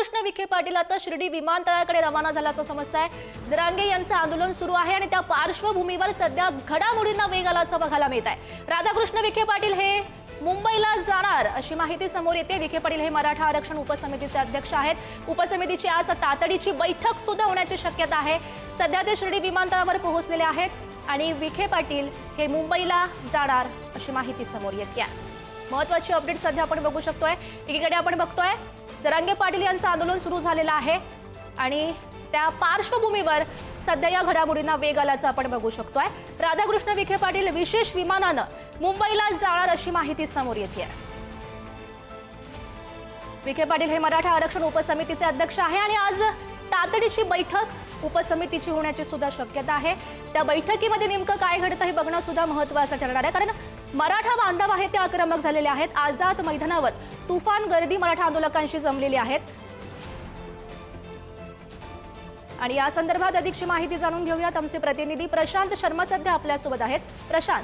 राधाकृष्ण विखे पाटील आता शिर्डी विमानतळाकडे रवाना झाल्याचं समजतंय। जरांगे यांचं आंदोलन सुरू आहे आणि त्या पार्श्वभूमीवर सध्या घडामोडींना वेग आल्याचं बघायला मिळत आहे। राधाकृष्ण विखे पाटील हे मुंबईला जाणार अशी माहिती समोर येते। विखे पाटील हे मराठा आरक्षण उपसमितीचे अध्यक्ष आहेत। उपसमितीची आज तातडीची बैठक सुद्धा होण्याची शक्यता आहे। सध्या ते शिर्डी विमानतळावर पोहोचलेले आहेत आणि विखे पाटील हे मुंबईला जाणार अशी माहिती समोर येते। महत्त्वाची अपडेट सध्या आपण बघू शकतोय। एकीकडे आपण बघतोय जरांगे पाटील यांचं आंदोलन सुरू झालेलं आहे आणि त्या पार्श्वभूमीवर सध्या या घडामोडींना वेग आल्याचं आपण बघू शकतोय। राधाकृष्ण विखे पाटील विशेष विमानानं मुंबईला जाणार अशी माहिती समोर येते। विखे पाटील हे मराठा आरक्षण उपसमितीचे अध्यक्ष आहे आणि आज तातडीची बैठक उपसमितीची होण्याची सुद्धा शक्यता आहे। त्या बैठकीमध्ये नेमकं काय घडतं हे बघणं सुद्धा महत्त्वाचं ठरणार आहे, कारण मराठा बांधव आहेत ते आक्रमक झालेले आहेत। आझाद मैदानावर तुफान गर्दी मराठा आंदोलकांशी जमलेली आहेत आणि या संदर्भात अधिकची माहिती जाणून घेऊयात। आमचे प्रतिनिधी प्रशांत शर्मा सध्या आपल्यासोबत आहेत। प्रशांत,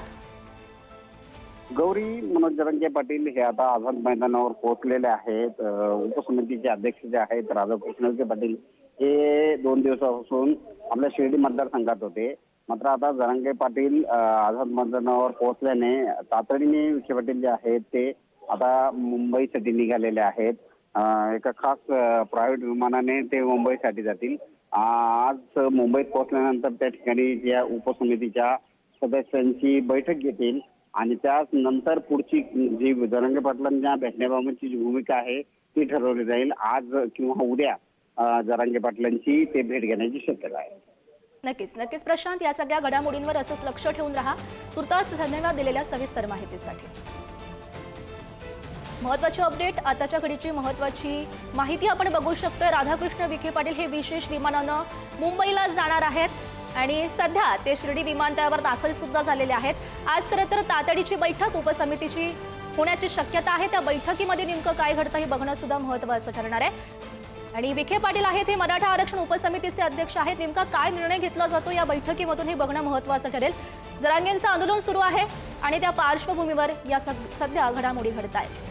गौरी, मनोज जरांगे पाटील हे आता आझाद मैदानावर पोहोचलेले आहेत। उपसमितीचे अध्यक्ष जे आहेत राधाकृष्ण विखे पाटील हे 2 दिवसापासून आपल्या शिर्डी मतदारसंघात होते। मात्र आता जरांगे पाटील आझाद मैदानावर पोहोचल्याने तातडीने विखे पाटील जे आहेत ते आता मुंबईसाठी निघालेले आहेत। एका खास प्रायव्हेट विमानाने ते मुंबईसाठी जातील। आज मुंबईत पोहोचल्यानंतर त्या ठिकाणी ज्या उपसमितीच्या सदस्यांची बैठक घेतील आणि त्यानंतर पुढची जी जरांगे पाटलांच्या भेटण्याबाबतची जी भूमिका आहे ती ठरवली जाईल। आज किंवा उद्या जरांगे पाटलांची ते भेट घेण्याची शक्यता आहे। नक्कीच प्रशांत, या सगळ्या घडामोडींवर असंच लक्ष ठेवून राहा। तुर्तास धन्यवाद दिलेल्या सविस्तर माहितीसाठी। महत्त्वाची अपडेट, आताच्या घडीची महत्त्वाची माहिती आपण बघू शकतोय। राधाकृष्ण विखे पाटील हे विशेष विमानानं मुंबईला जाणार आहेत आणि सध्या ते शिर्डी विमानतळावर दाखल सुद्धा झालेले आहेत। आज खरं तर तातडीची बैठक उपसमितीची होण्याची शक्यता आहे। त्या बैठकीमध्ये नेमकं काय घडतं हे बघणं सुद्धा महत्त्वाचं ठरणार आहे आणि विखे पाटील आहेत हे मराठा आरक्षण उपसमितीचे अध्यक्ष आहेत। नेमका काय निर्णय घेतला जातो या बैठकीमधून हे बघणं महत्त्वाचं ठरेल। जरांगेंचं आंदोलन सुरू आहे आणि त्या पार्श्वभूमीवर या सध्या घडामोडी घडत आहेत।